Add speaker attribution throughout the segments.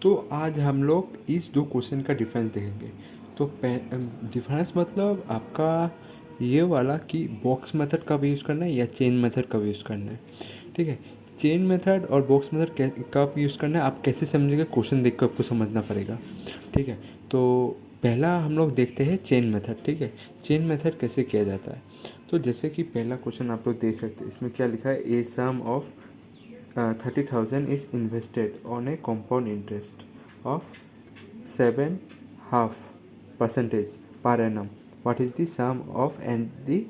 Speaker 1: तो आज हम लोग इस दो क्वेश्चन का डिफरेंस देखेंगे। तो डिफरेंस मतलब आपका ये वाला कि बॉक्स मेथड कब यूज़ करना है या चेन मेथड कब यूज़ करना है। ठीक है, चेन मेथड और बॉक्स मेथड कब यूज़ करना है आप कैसे समझेंगे, क्वेश्चन देख कर आपको समझना पड़ेगा। ठीक है, तो पहला हम लोग देखते हैं चेन मेथड। ठीक है, चेन मेथड कैसे किया जाता है। तो जैसे कि पहला क्वेश्चन आप लोग देख सकते हैं, इसमें क्या लिखा है, ए सम of 30,000 is invested on a compound interest of 7.5% per annum. What is the sum of and the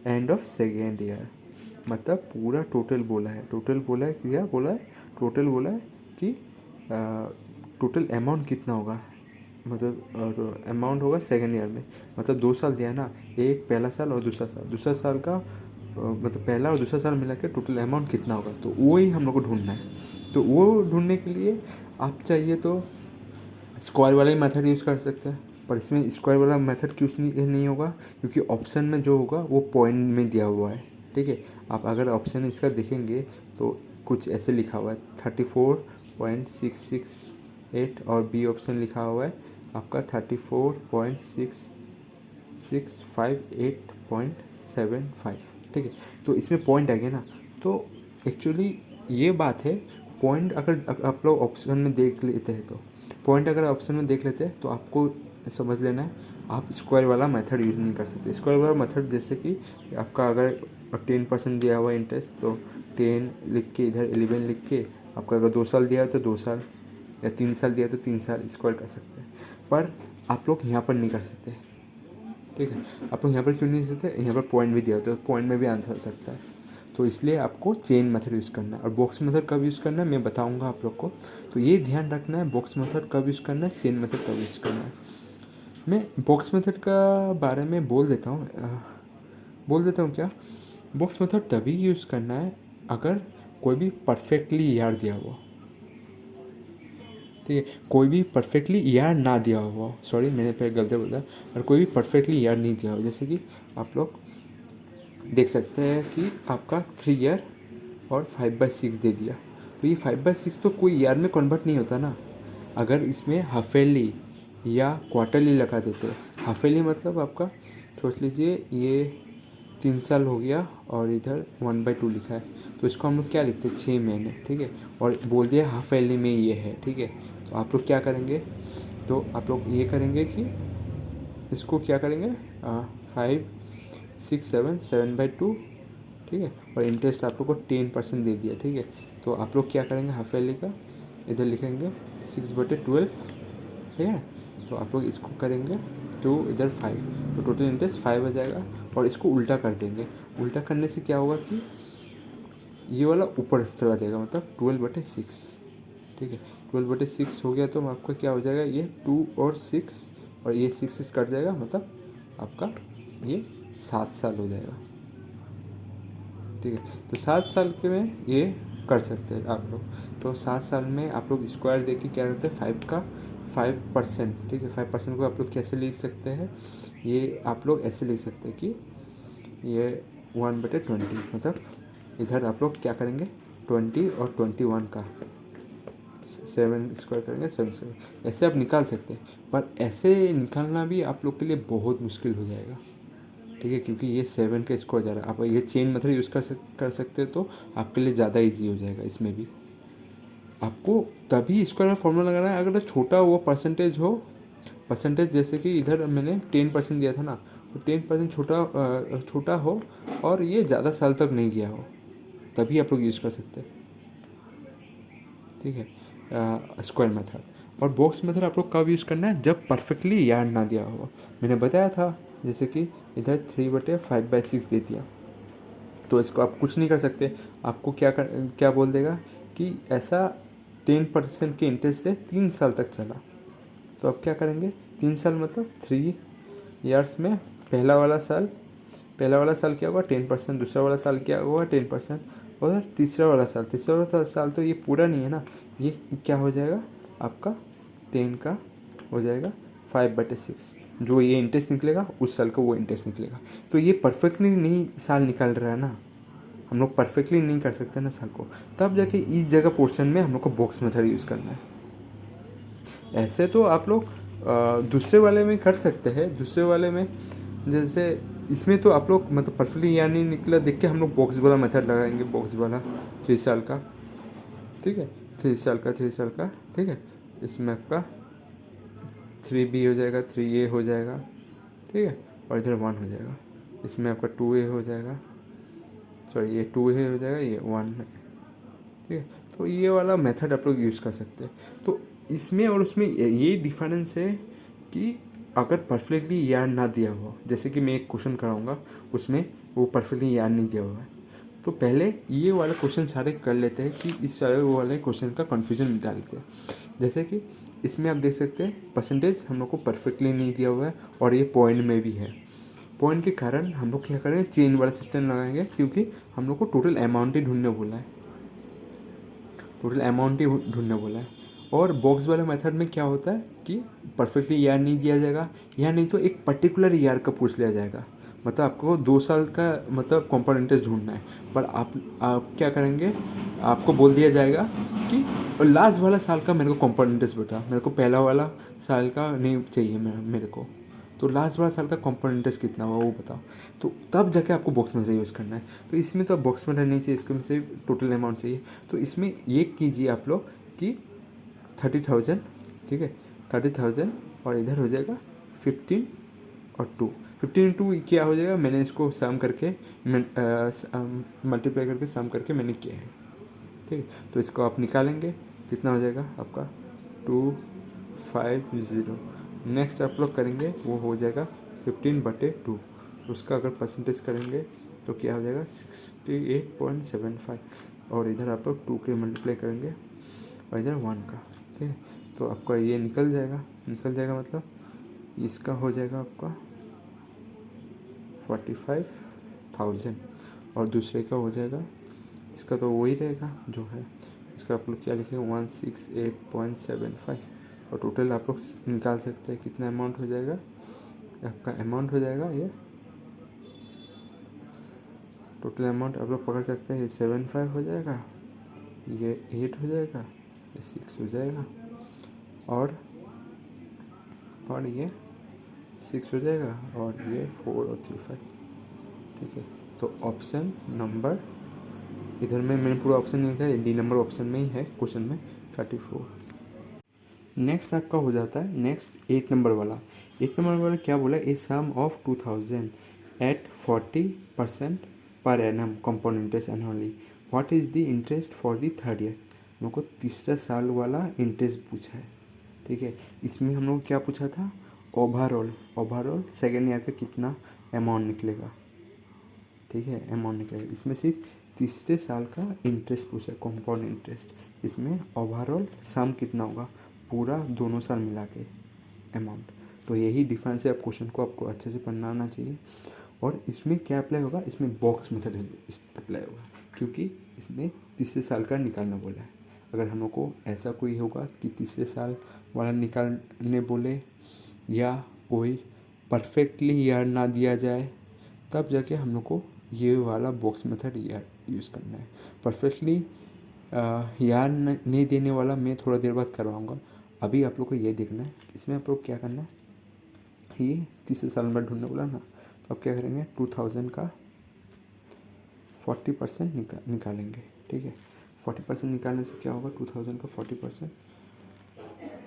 Speaker 1: end of second year? मतलब पूरा टोटल बोला है, टोटल बोला है, क्या बोला है, टोटल बोला है कि टोटल अमाउंट कितना होगा, मतलब अमाउंट होगा सेकेंड ईयर में। मतलब 2 साल दिया है ना, एक पहला साल और दूसरा साल का मतलब पहला और दूसरा साल मिला के टोटल अमाउंट कितना होगा, तो वो ही हम लोग को ढूंढना है। तो वो ढूंढने के लिए आप चाहिए तो स्क्वायर वाला ही मेथड यूज़ कर सकते हैं, पर इसमें स्क्वायर वाला मेथड क्यों नहीं होगा, क्योंकि ऑप्शन में जो होगा वो पॉइंट में दिया हुआ है। ठीक है, आप अगर ऑप्शन इसका देखेंगे तो कुछ ऐसे लिखा हुआ है 34.668 और बी ऑप्शन लिखा हुआ है आपका 34.6658.75। ठीक है, तो इसमें पॉइंट आ गया ना। तो एक्चुअली ये बात है, पॉइंट अगर आप लोग ऑप्शन में देख लेते हैं तो पॉइंट अगर ऑप्शन में देख लेते हैं तो आपको समझ लेना है आप स्क्वायर वाला मेथड यूज़ नहीं कर सकते। स्क्वायर वाला मेथड जैसे कि आपका अगर 10% दिया हुआ इंटरेस्ट तो 10 लिख के इधर 11 लिख के, आपका अगर 2 साल दिया है तो 2 साल या 3 साल दिया है तो 3 साल स्क्वायर कर सकते हैं। पर आप लोग यहाँ पर नहीं कर सकते। ठीक है, आप लोग यहाँ पर क्यों नहीं कर सकते, यहाँ पर पॉइंट भी दिया होता है तो पॉइंट में भी आंसर आ सकता है। तो इसलिए आपको चेन मेथड यूज़ करना है। और बॉक्स मेथड कब यूज़ करना है मैं बताऊंगा आप लोग को। तो ये ध्यान रखना है, बॉक्स मेथड कब यूज़ करना है, चेन मेथड कब यूज़ करना है। मैं बॉक्स मेथड का बारे में बोल देता हूँ क्या। बॉक्स मेथड तभी यूज़ करना है अगर कोई भी परफेक्टली यार दिया हुआ। ठीक है, कोई भी परफेक्टली यार ना दिया हुआ, सॉरी मैंने पहले गलती बोला, और कोई भी परफेक्टली यार नहीं दिया हुआ। जैसे कि आप लोग देख सकते हैं कि आपका 3 ईयर और 5/6 दे दिया, तो ये 5/6 तो कोई ईयर में कन्वर्ट नहीं होता ना। अगर इसमें हाफेली या क्वार्टरली लगा देते, हाफेली मतलब आपका सोच लीजिए ये 3 साल हो गया और इधर 1/2 लिखा है, तो इसको हम लोग क्या लिखते हैं 6 महीने। ठीक है, और बोल दिया हाफेली में ये है। ठीक है, तो आप लोग क्या करेंगे, तो आप लोग ये करेंगे कि इसको क्या करेंगे 5 6 7 7/2। ठीक है, और इंटरेस्ट आप लोग को 10% दे दिया। ठीक है, तो आप लोग क्या करेंगे हाफ ईयरली का इधर लिखेंगे 6/12। ठीक है, तो आप लोग इसको करेंगे तो इधर 5, तो टोटल इंटरेस्ट 5 आ जाएगा। और इसको उल्टा कर देंगे, उल्टा करने से क्या होगा कि ये वाला ऊपर चला जाएगा, मतलब 12/6। ठीक है, 12/6 हो गया तो आपका क्या हो जाएगा, ये 2 और 6 और ये 6 कट जाएगा, मतलब आपका ये 7 साल हो जाएगा। ठीक है, तो 7 साल के में ये कर सकते हैं आप लोग। तो 7 साल में आप लोग स्क्वायर दे के क्या करते हैं 5%। ठीक है, 5% को आप लोग कैसे लिख सकते हैं, ये आप लोग ऐसे लिख सकते हैं कि ये 1/20, मतलब इधर आप लोग क्या करेंगे 20 और 21 का 7 स्क्वायर करेंगे, 7 स्क्वायर ऐसे आप निकाल सकते हैं। पर ऐसे निकालना भी आप लोग के लिए बहुत मुश्किल हो जाएगा। ठीक है, क्योंकि ये 7 का स्क्वायर जा रहा है, आप ये चेन मेथड यूज़ कर सकते हो तो आपके लिए ज़्यादा इजी हो जाएगा। इसमें भी आपको तभी स्क्वायर का फॉर्मूला लगाना है अगर छोटा वो परसेंटेज हो। परसेंटेज जैसे कि इधर मैंने 10% दिया था ना, तो 10% छोटा हो और ये ज़्यादा साल तक नहीं गया हो, तभी आप लोग यूज़ कर सकते हैं। ठीक है, स्क्वायर मेथड। और बॉक्स मेथड आप लोग कब यूज़ करना है, जब परफेक्टली याद ना दिया हो। मैंने बताया था जैसे कि इधर 3/5/6 दे दिया, तो इसको आप कुछ नहीं कर सकते। आपको क्या बोल देगा कि ऐसा 10% के इंटरेस्ट से 3 साल तक चला, तो आप क्या करेंगे 3 साल मतलब 3 ईयर्स में पहला वाला साल क्या होगा 10%, दूसरा वाला साल क्या होगा 10%, और तीसरा वाला साल तो ये पूरा नहीं है ना, ये क्या हो जाएगा आपका 10 का हो जाएगा 5/6। जो ये इंटरेस्ट निकलेगा उस साल का वो इंटरेस्ट निकलेगा। तो ये परफेक्टली नहीं साल निकल रहा है ना, हम लोग परफेक्टली नहीं कर सकते ना साल को, तब जाके इस जगह पोर्शन में हम लोग को बॉक्स मेथड यूज़ करना है। ऐसे तो आप लोग दूसरे वाले में कर सकते हैं, दूसरे वाले में जैसे इसमें तो आप लोग मतलब परफेक्टली यार नहीं निकला देख के हम लोग बॉक्स वाला मेथड लगाएंगे, बॉक्स वाला 3 साल का, ठीक है, 3 साल का, ठीक है। इसमें आपका 3B हो जाएगा, 3A हो जाएगा, ठीक है, और इधर 1 हो जाएगा। इसमें आपका 2A हो जाएगा, सॉरी ये 2A हो जाएगा, ये 1 है, ठीक है। तो ये वाला मेथड आप लोग यूज़ कर सकते हैं। तो इसमें और उसमें ये डिफरेंस है कि अगर परफेक्टली याद ना दिया हुआ, जैसे कि मैं एक क्वेश्चन कराऊंगा उसमें वो परफेक्टली याद नहीं दिया हुआ है, तो पहले ये वाला क्वेश्चन सारे कर लेते हैं कि इस सारे वो वाले क्वेश्चन का कन्फ्यूजन मिटा लेते हैं। जैसे कि इसमें आप देख सकते हैं परसेंटेज हम लोग को परफेक्टली नहीं दिया हुआ है और ये पॉइंट में भी है। पॉइंट के कारण हम लोग क्या करेंगे, चेन वाला सिस्टम लगाएंगे, क्योंकि हम लोग को टोटल अमाउंट ही ढूंढने बोला है, टोटल अमाउंट ही ढूंढने बोला है। और बॉक्स वाले मेथड में क्या होता है कि परफेक्टली ईयर नहीं दिया जाएगा, या नहीं तो एक पर्टिकुलर ईयर का पूछ लिया जाएगा, मतलब आपको 2 साल का मतलब कंपाउंड इंटरेस्ट ढूंढना है, पर आप क्या करेंगे, आपको बोल दिया जाएगा कि लास्ट वाला साल का मेरे को कंपाउंड इंटरेस्ट बता, मेरे को पहला वाला साल का नहीं चाहिए मेरे को, तो लास्ट वाला साल का कंपाउंड इंटरेस्ट कितना हुआ वो बताओ। तो तब जाके आपको बॉक्स मेथड यूज़ करना है। तो इसमें तो बॉक्स मेथड नहीं चाहिए, इसमें सिर्फ टोटल अमाउंट चाहिए। तो इसमें ये कीजिए आप लोग कि 30,000, ठीक है, 30,000 और इधर हो जाएगा 15 और 2, 15 × 2 क्या हो जाएगा, मैंने इसको सम करके मल्टीप्लाई करके सम करके मैंने किया है, ठीक है। तो इसको आप निकालेंगे, कितना हो जाएगा आपका 250। नेक्स्ट आप लोग करेंगे वो हो जाएगा 15/2, उसका अगर परसेंटेज करेंगे तो क्या हो जाएगा 68.75, और इधर आप लोग 2 के मल्टीप्लाई करेंगे और इधर 1 का, ठीक है। तो आपका ये निकल जाएगा, मतलब इसका हो जाएगा आपका 45,000, और दूसरे का हो जाएगा, इसका तो वही रहेगा जो है, इसका आप लोग क्या लिखेंगे 168.75, और टोटल आप लोग निकाल सकते हैं कितना अमाउंट हो जाएगा, आपका अमाउंट हो जाएगा ये, टोटल अमाउंट आप लोग पकड़ सकते हैं, ये 75 हो जाएगा, ये 8 हो जाएगा, ये 6 हो जाएगा, और ये 6 हो जाएगा, और ये 4 और 3 5, ठीक है। तो ऑप्शन नंबर इधर में मैंने पूरा ऑप्शन नहीं लिखा है, डी नंबर ऑप्शन में ही है क्वेश्चन में 34। नेक्स्ट आपका हो जाता है नेक्स्ट 8 नंबर वाला। 8 नंबर वाला क्या बोला, ए सम ऑफ 2000 एट 40% पर annum compound interest annually, what is the interest for the third year. मेरे को तीसरा साल वाला इंटरेस्ट पूछा है, ठीक है। इसमें हम लोग क्या पूछा था, ओवरऑल सेकेंड ईयर का कितना अमाउंट निकलेगा, ठीक है, अमाउंट निकलेगा। इसमें सिर्फ तीसरे साल का इंटरेस्ट पूछा है, कंपाउंड इंटरेस्ट। इसमें ओवरऑल सम कितना होगा पूरा दोनों साल मिला के अमाउंट। तो यही डिफरेंस है, आप क्वेश्चन को आपको अच्छे से पढ़ना आना चाहिए। और इसमें क्या अप्लाई होगा, इसमें बॉक्स मेथड अप्लाई होगा, क्योंकि इसमें तीसरे साल का निकालना बोला है। अगर हम लोग को ऐसा कोई होगा कि तीसरे साल वाला निकालने बोले, या कोई परफेक्टली ईयर ना दिया जाए, तब जाके हम लोग को ये वाला बॉक्स मेथड यूज़ करना है। परफेक्टली याद नहीं देने वाला मैं थोड़ा देर बाद करवाऊँगा। अभी आप लोग को ये देखना है, इसमें आप लोग क्या करना है, ये तीसरे साल में ढूंढने बोला ना, तो आप क्या करेंगे 2000 का 40% निकालेंगे, ठीक है। 40% निकालने से क्या होगा, 2000 का 40%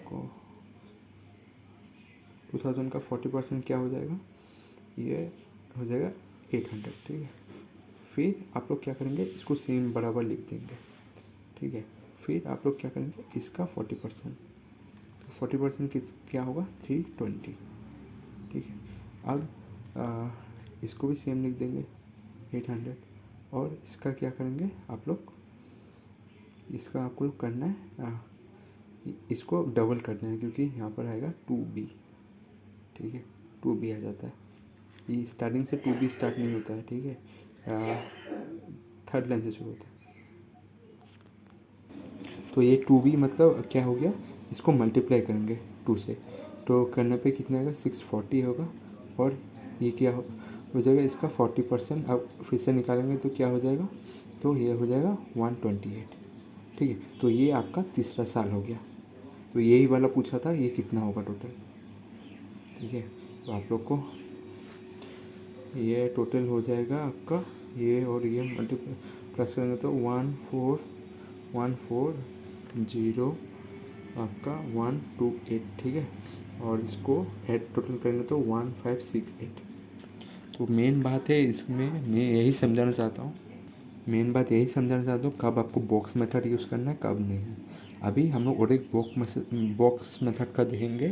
Speaker 1: को 2000 का 40% क्या हो जाएगा, ये हो जाएगा 800, ठीक है। फिर आप लोग क्या करेंगे, इसको सेम बराबर लिख देंगे, ठीक है। फिर आप लोग क्या करेंगे, इसका 40%, 40% क्या होगा 320, ठीक है। अब इसको भी सेम लिख देंगे 800, और इसका क्या करेंगे आप लोग, इसका आपको करना है इसको डबल कर देना, क्योंकि यहाँ पर आएगा 2B, ठीक है, 2B आ जाता है। ये स्टार्टिंग से 2B स्टार्ट नहीं होता है, ठीक है, थर्ड लाइन से शुरू होता है। तो ये 2B मतलब क्या हो गया, इसको मल्टीप्लाई करेंगे 2 से, तो करने पे कितना आएगा 640 होगा, और ये क्या हो जाएगा इसका 40%। अब फिर से निकालेंगे तो क्या हो जाएगा, तो ये हो जाएगा 128, ठीक है। तो ये आपका तीसरा साल हो गया, तो यही वाला पूछा था, ये कितना होगा टोटल, ठीक है। तो आप लोग को ये टोटल हो जाएगा आपका, ये और ये मल्टीप्लाई प्लस करेंगे तो 14140 आपका 128, ठीक है। और इसको ऐड टोटल करेंगे तो 1568। तो मेन बात है इसमें, मैं यही समझाना चाहता हूँ, कब आपको बॉक्स मेथड यूज़ करना है, कब नहीं। अभी हम लोग और एक बॉक्स मेथड का देखेंगे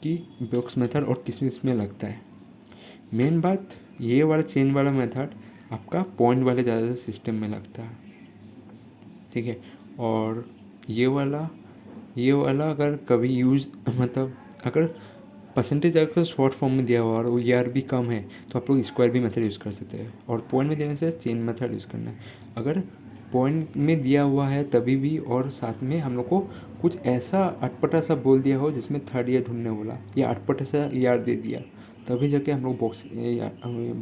Speaker 1: कि बॉक्स मेथड और किस में लगता है। मेन बात, ये वाला चेन वाला मेथड आपका पॉइंट वाले ज़्यादा सिस्टम में लगता है, ठीक है। और ये वाला अगर कभी यूज़ मतलब अगर परसेंटेज अगर शॉर्ट फॉर्म में दिया हुआ और वो ईयर भी कम है तो आप लोग स्क्वायर भी मेथड यूज़ कर सकते हैं, और पॉइंट में देने से चेन मेथड यूज़ करना है। अगर पॉइंट में दिया हुआ है तभी भी, और साथ में हम लोग को कुछ ऐसा अटपटा सा बोल दिया हो जिसमें थर्ड ईयर ढूंढने बोला, या अटपटा सा ईयर दे दिया, तभी जाके हम लोग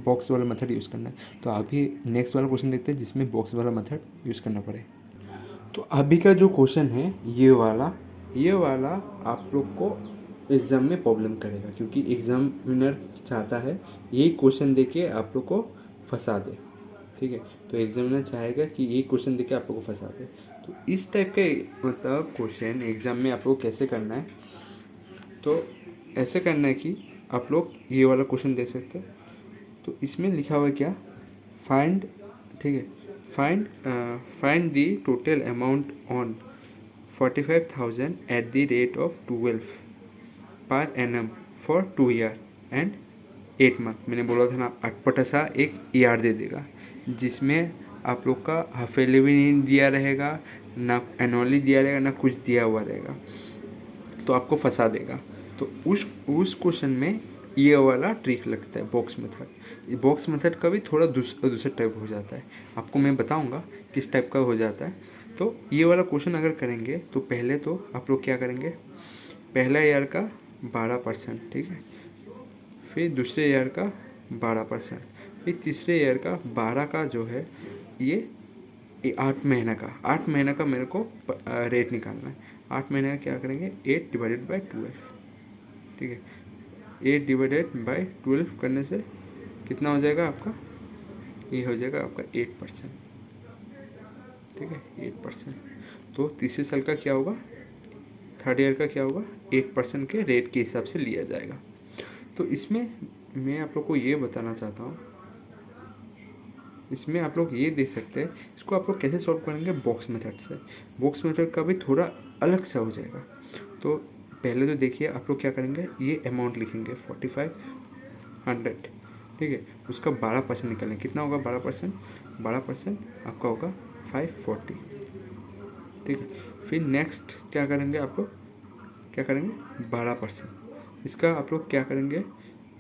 Speaker 1: बॉक्स वाला मेथड यूज़ करना है। तो अभी नेक्स्ट वाला क्वेश्चन देखते हैं जिसमें बॉक्स वाला मेथड यूज़ करना पड़े। तो अभी का जो क्वेश्चन है ये वाला आप लोग को एग्ज़ाम में प्रॉब्लम करेगा, क्योंकि एग्ज़ामिनर चाहता है यही क्वेश्चन देके आप लोग को फंसा दे, ठीक है। तो एग्ज़ामिनर चाहेगा कि यही क्वेश्चन देके आप लोग को फंसा दे। तो इस टाइप के मतलब क्वेश्चन एग्ज़ाम में आप लोग को कैसे करना है, तो ऐसे करना है कि आप लोग ये वाला क्वेश्चन दे सकते हैं। तो इसमें लिखा हुआ है क्या, फाइंड, ठीक है, find the total amount on 45,000 at the rate of 12 per annum for 2 year and 8 month. मैंने बोला था ना, अटपटा सा एक ईयर दे देगा जिसमें आप लोग का हाफ ईयरली भी नहीं दिया रहेगा, ना एनुअली दिया रहेगा, ना कुछ दिया हुआ रहेगा, तो आपको फंसा देगा। तो उस क्वेश्चन में ये वाला ट्रिक लगता है, बॉक्स मेथड। बॉक्स मेथड का भी थोड़ा दूसरा टाइप हो जाता है, आपको मैं बताऊंगा किस टाइप का हो जाता है। तो ये वाला क्वेश्चन अगर करेंगे तो पहले तो आप लोग क्या करेंगे, पहला ईयर का 12%, ठीक है, फिर दूसरे ईयर का 12%, फिर तीसरे ईयर का 12 का जो है ये 8 महीने का मेरे को रेट निकालना है। 8 महीने का क्या करेंगे, 8 डिवाइडेड बाई 12, ठीक है। 8 डिवाइडेड बाई 12 करने से कितना हो जाएगा आपका, ये हो जाएगा आपका 8%, ठीक है, 8%। तो तीसरे साल का क्या होगा, थर्ड ईयर का क्या होगा, 8% के रेट के हिसाब से लिया जाएगा। तो इसमें मैं आप लोग को ये बताना चाहता हूँ, इसमें आप लोग ये देख सकते हैं, इसको आप लोग कैसे सॉल्व करेंगे, बॉक्स मेथड से। बॉक्स मेथड का भी थोड़ा अलग सा हो जाएगा। तो पहले तो देखिए आप लोग क्या करेंगे, ये अमाउंट लिखेंगे 4500, ठीक है, उसका 12% निकालेंगे, कितना होगा 12%, 12% आपका होगा 540, ठीक है। फिर नेक्स्ट क्या करेंगे, आप लोग क्या करेंगे 12%, इसका आप लोग क्या करेंगे,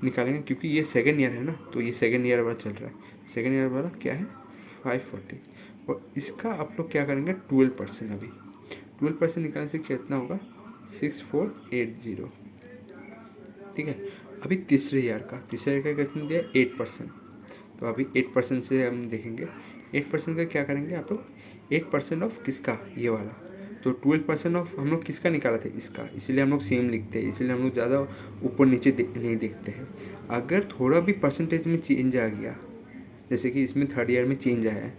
Speaker 1: निकालेंगे, क्योंकि ये सेकेंड ईयर है ना, तो ये सेकेंड ईयर वाला चल रहा है, सेकेंड ईयर वाला क्या है 540, और इसका आप लोग क्या करेंगे 12%, अभी 12% निकालने से कितना होगा 6480, ठीक है। अभी तीसरे ईयर का कितना दिया 8%, तो अभी 8% से हम देखेंगे, 8% का क्या करेंगे आप लोग, 8% ऑफ किसका, ये वाला, तो 12% ऑफ हम लोग किसका निकाला था, इसका, इसीलिए हम लोग सेम लिखते हैं, इसीलिए हम लोग ज़्यादा ऊपर नीचे नहीं देखते हैं। अगर थोड़ा भी परसेंटेज में चेंज आ गया, जैसे कि इसमें थर्ड ईयर में चेंज आया है,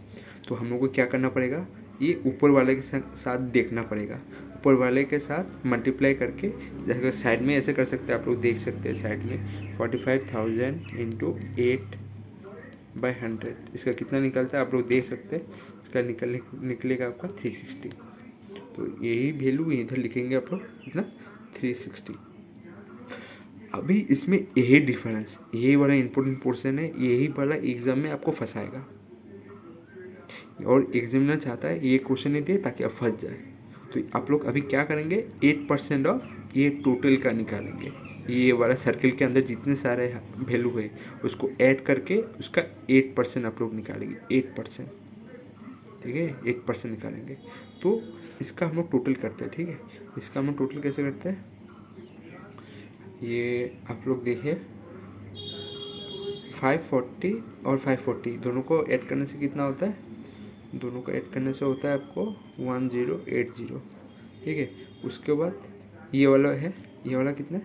Speaker 1: तो हम लोग को क्या करना पड़ेगा, ये ऊपर वाले के साथ देखना पड़ेगा, ऊपर वाले के साथ मल्टीप्लाई करके, जैसे साइड में ऐसे कर सकते हैं, आप लोग देख सकते हैं साइड में 45,000 इंटू 8/100, इसका कितना निकलता है आप लोग देख सकते हैं, इसका निकलेगा आपका 360। तो यही वैल्यू इधर लिखेंगे आप लोग, कितना 360। अभी इसमें यही डिफरेंस, यही वाला इंपॉर्टेंट पोर्शन है, यही वाला एग्जाम में आपको फंसाएगा, और एग्जामिनर चाहता है ये क्वेश्चन नहीं दे ताकि आप फंस जाए। तो आप लोग अभी क्या करेंगे, 8% ऑफ ये टोटल का निकालेंगे, ये वाला सर्किल के अंदर जितने सारे वैल्यू है उसको ऐड करके उसका 8% आप लोग निकालेंगे, 8%, ठीक है, 8% निकालेंगे। तो इसका हम लोग टोटल करते हैं, ठीक है, इसका हम लोग टोटल कैसे करते हैं, ये आप लोग देखिए 540 और 540 दोनों को ऐड करने से कितना होता है, दोनों को ऐड करने से होता है आपको 1080, ठीक है। उसके बाद ये वाला है, ये वाला कितना है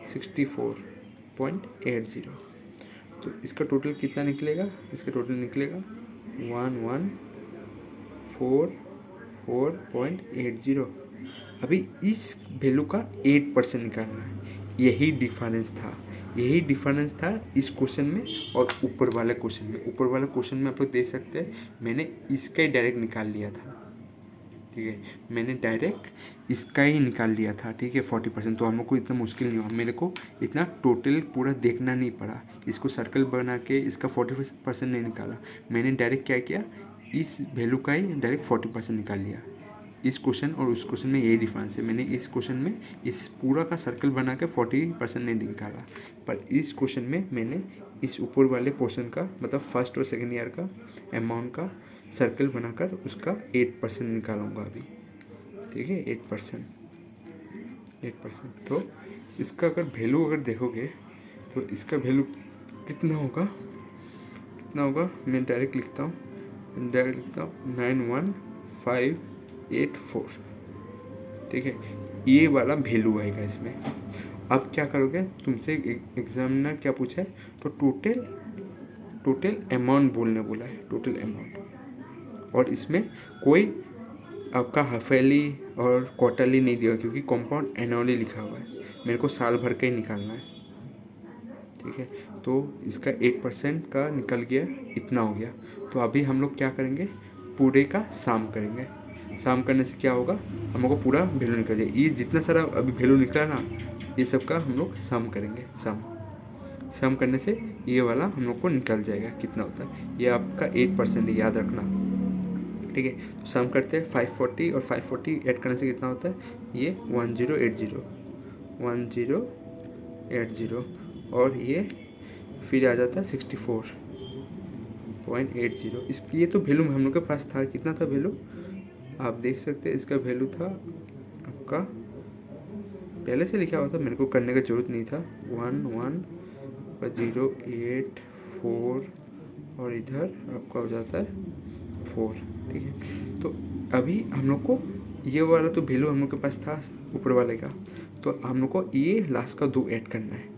Speaker 1: 64.80। तो इसका टोटल कितना निकलेगा, इसका टोटल निकलेगा 1144.80। अभी इस वैल्यू का 8% निकालना है, यही डिफरेंस था इस क्वेश्चन में और ऊपर वाले क्वेश्चन में। ऊपर वाले क्वेश्चन में आप लोग देख सकते हैं मैंने इसका ही डायरेक्ट निकाल लिया था, ठीक है, मैंने डायरेक्ट इसका ही निकाल लिया था, ठीक है 40%। तो हम लोग को इतना मुश्किल नहीं हुआ, मेरे को इतना टोटल पूरा देखना नहीं पड़ा, इसको सर्कल बना के इसका 40% नहीं निकाला, मैंने डायरेक्ट क्या किया, इस वैल्यू का ही डायरेक्ट 40% निकाल लिया। इस क्वेश्चन और उस क्वेश्चन में यही डिफरेंस है, मैंने इस क्वेश्चन में इस पूरा का सर्कल बना के 40% नहीं निकाला, पर इस क्वेश्चन में मैंने इस ऊपर वाले पोर्शन का मतलब फर्स्ट और सेकेंड ईयर का अमाउंट का सर्कल बनाकर उसका 8% निकालूंगा अभी, ठीक है 8%। तो इसका अगर वैल्यू अगर देखोगे तो इसका वैल्यू कितना होगा, मैं डायरेक्ट लिखता हूँ 91584, ठीक है, ये वाला वैल्यू आएगा इसमें। अब क्या करोगे, तुमसे एग्जामिनर क्या पूछा है, तो टोटल अमाउंट बोलने बोला है, टोटल अमाउंट, और इसमें कोई आपका हाफ ईयरली और क्वार्टरली नहीं दिया क्योंकि कंपाउंड एनुअली लिखा हुआ है, मेरे को साल भर का ही निकालना है, ठीक है। तो इसका 8% का निकल गया, इतना हो गया। तो अभी हम लोग क्या करेंगे, पूरे का सम करेंगे। सम करने से क्या होगा, हम लोग को पूरा वैल्यू निकल जाए। ये जितना सारा अभी वैल्यू निकला ना, ये सब का हम लोग सम करेंगे। सम करने से ये वाला हम लोग को निकल जाएगा कितना होता है। ये आपका 8% है, याद रखना, ठीक है। तो सम करते हैं 540 और 540 ऐड करने से कितना होता है, ये 1080 और ये फिर आ जाता है 64.80। इस ये तो वैल्यू हम लोग के पास था, कितना था वैल्यू आप देख सकते हैं, इसका वैल्यू था आपका पहले से लिखा हुआ था, मेरे को करने का जरूरत नहीं था, 11084 और इधर आपका हो जाता है 4, ठीक है। तो अभी हम लोग को ये वाला तो वैल्यू हम लोग के पास था ऊपर वाले का, तो हम लोग को ये लास्ट का 2 ऐड करना है,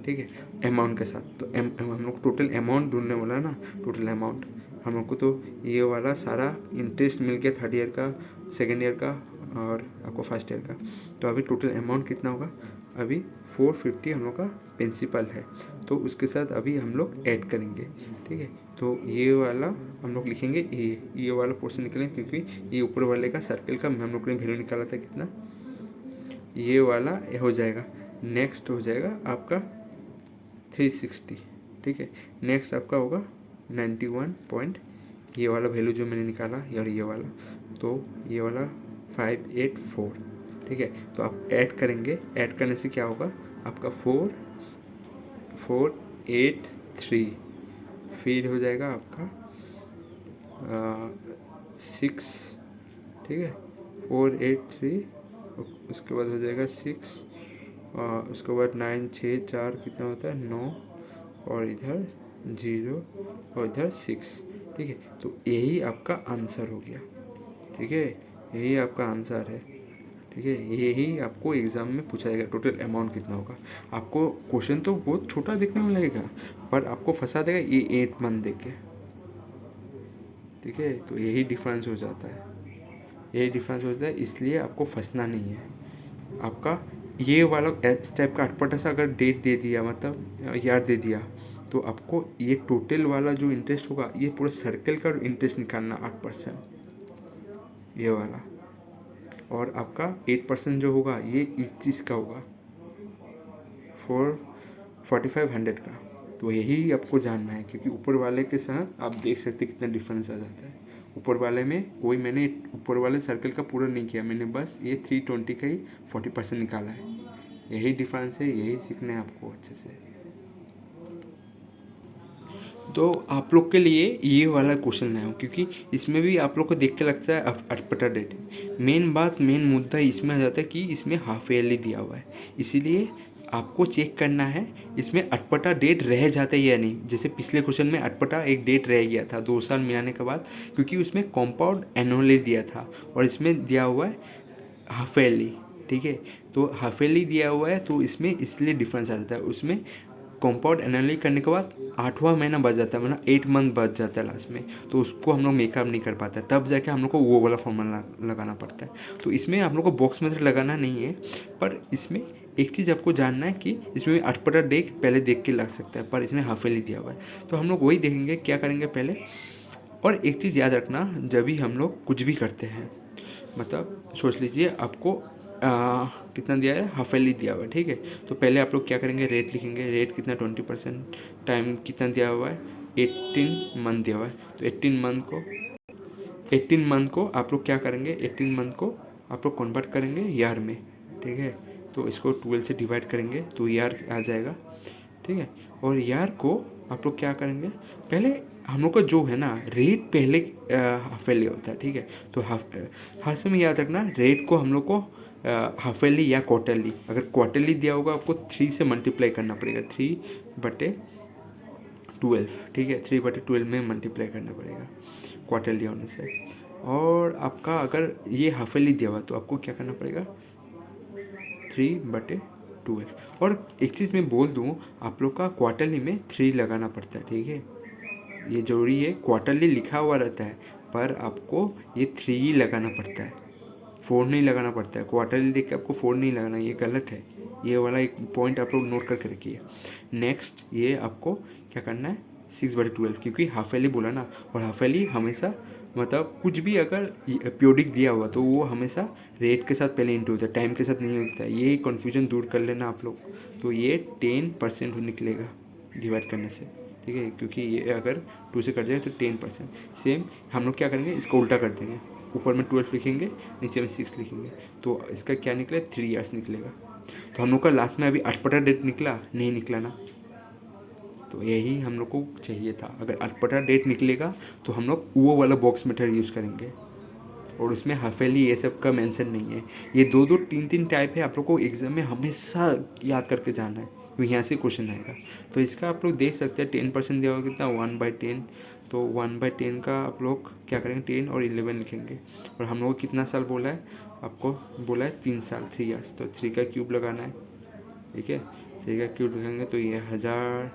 Speaker 1: ठीक है, अमाउंट के साथ। तो हम लोग टोटल अमाउंट ढूंढने वाला ना, टोटल अमाउंट हम लोग को, तो ये वाला सारा इंटरेस्ट मिल गया, 3rd ईयर का, 2nd ईयर का और आपको 1st ईयर का। तो अभी टोटल अमाउंट कितना होगा, अभी 450 हम लोग का प्रिंसिपल है, तो उसके साथ अभी हम लोग ऐड करेंगे, ठीक है। तो ये वाला हम लोग लिखेंगे, ये वाला पोर्शन निकलेंगे क्योंकि ये ऊपर वाले का सर्कल का हम लोग ने वैल्यू निकाला था कितना, ये वाला हो जाएगा। नेक्स्ट हो जाएगा आपका 360, ठीक है। नेक्स्ट आपका होगा 91 ये वाला वैल्यू जो मैंने निकाला, और ये वाला, तो ये वाला 584, ठीक है। तो आप ऐड करेंगे, ऐड करने से क्या होगा, आपका 4483, फिर हो जाएगा आपका 6, ठीक है, 483, उसके बाद हो जाएगा 6, उसके बाद 9 6 4 कितना होता है 9, और इधर 0 और इधर 6, ठीक है। तो यही आपका आंसर हो गया, ठीक है, यही आपका आंसर है, ठीक है। यही आपको एग्ज़ाम में पूछा जाएगा, टोटल अमाउंट कितना होगा। आपको क्वेश्चन तो बहुत छोटा देखने में लगेगा, पर आपको फंसा देगा ये 8 मंथ देख के, ठीक है। तो यही डिफरेंस हो जाता है, इसलिए आपको फंसना नहीं है। आपका ये वाला इस टाइप का अटपटा सा अगर डेट दे दिया, मतलब यार दे दिया, तो आपको ये टोटल वाला जो इंटरेस्ट होगा, ये पूरा सर्कल का इंटरेस्ट निकालना 8%, ये वाला, और आपका 8% जो होगा ये इस चीज़ का होगा 4500 का। तो यही आपको जानना है, क्योंकि ऊपर वाले के साथ आप देख सकते कितना डिफरेंस आ जाता है। ऊपर वाले में कोई मैंने ऊपर वाले सर्कल का पूरा नहीं किया, मैंने बस ये 320 का ही 40% निकाला है। यही डिफरेंस है, यही सीखना है आपको अच्छे से। तो आप लोग के लिए ये वाला क्वेश्चन लाया हूँ, क्योंकि इसमें भी आप लोग को देख के लगता है अटपटा डेट। मेन मुद्दा इसमें आ जाता है कि इसमें हाफ ईयरली दिया हुआ है, इसीलिए आपको चेक करना है इसमें अटपटा डेट रह जाता है या नहीं। जैसे पिछले क्वेश्चन में अटपटा एक डेट रह गया था 2 साल मिलाने के बाद, क्योंकि उसमें कंपाउंड एनुअली दिया था और इसमें दिया हुआ है हाफ ईयरली, ठीक है। तो हाफ ईयरली दिया हुआ है तो इसमें इसलिए डिफरेंस आ जाता है। उसमें कंपाउंड एनुअली करने के बाद 8वां महीना बच जाता है, मतलब 8 मंथ बच जाता है लास्ट में, तो उसको हम लोग मेकअप नहीं कर पाते, तब जाके हम लोग को वो वाला फॉर्मूला लगाना पड़ता है। तो इसमें हम लोग को बॉक्स मेथड लगाना नहीं है, पर इसमें एक चीज़ आपको जानना है कि इसमें 8 डे पहले देख के लग सकता है, पर इसमें हाफ ईयरली दिया हुआ है। तो हम लोग वही देखेंगे क्या करेंगे पहले। और एक चीज़ याद रखना, जब भी हम लोग कुछ भी करते हैं, मतलब सोच लीजिए आपको कितना दिया है, हाफ ईयरली दिया हुआ है, ठीक है। तो पहले आप लोग क्या करेंगे, रेट लिखेंगे। रेट कितना 20%, टाइम कितना दिया हुआ है, 18 मंथ दिया हुआ है। तो 18 मंथ को आप लोग क्या करेंगे, 18 मंथ को आप लोग कन्वर्ट करेंगे ईयर में, ठीक है। तो इसको 12 से डिवाइड करेंगे तो ईयर आ जाएगा, ठीक है। और ईयर को आप लोग क्या करेंगे, पहले हम लोग का जो है ना रेट पहले हाफ ईयरली होता है, ठीक है। तो हर समय याद रखना, रेट को हम लोग को हाफ ईयरली या क्वार्टरली, अगर क्वार्टरली दिया होगा आपको 3 से मल्टीप्लाई करना पड़ेगा, 3/12, ठीक है। 3/12 में मल्टीप्लाई करना पड़ेगा क्वार्टरली होने से। और आपका अगर ये हाफ ईयरली दिया हुआ तो आपको क्या करना पड़ेगा, 3/12। और एक चीज़ मैं बोल दूँ, आप लोग का क्वार्टरली में 3 लगाना पड़ता है, ठीक है। ये जरूरी है, क्वार्टरली लिखा हुआ रहता है पर आपको ये 3 ही लगाना पड़ता है, 4 नहीं लगाना पड़ता है। क्वार्टरली देख के आपको 4 नहीं लगाना, ये गलत है। ये वाला एक पॉइंट आप लोग नोट करके रखिए। नेक्स्ट ये आपको क्या करना है, 6/12, क्योंकि हाफ ईयरली बोला ना, और हाफ ईयरली हमेशा मतलब कुछ भी अगर पीरियोडिक दिया हुआ तो वो हमेशा रेट के साथ पहले इंटू होता है, टाइम के साथ नहीं होता है। ये कन्फ्यूजन दूर कर लेना आप लोग। तो ये 10% निकलेगा डिवाइड करने से, ठीक है, क्योंकि ये अगर 2 से कट जाए तो 10%। सेम हम लोग क्या करेंगे, इसको उल्टा कर देंगे, ऊपर में 12 लिखेंगे, नीचे में 6 लिखेंगे, तो इसका क्या निकले, 3 ईयर्स निकलेगा। तो हम लोग का लास्ट में अभी 8 डेट निकला, नहीं निकला ना, तो यही हम लोग को चाहिए था। अगर 8 डेट निकलेगा तो हम लोग वो वाला बॉक्स मेथड यूज़ करेंगे, और उसमें हाफ ईयरली ये सब का मेंशन नहीं है। ये 2-2 3-3 टाइप है, आप लोग को एग्जाम में हमेशा याद करके जाना है, क्योंकि यहाँ से क्वेश्चन आएगा। तो इसका आप लोग देख सकते हैं 10% दिया होगा कितना, 1/10। तो 1/10 का आप लोग क्या करेंगे, 10 और 11 लिखेंगे। और हम लोग को कितना साल बोला है, आपको बोला है 3 साल, 3 ईयर्स। तो 3 का क्यूब लगाना है, ठीक है। 3 का क्यूब लगाएंगे तो ये 1000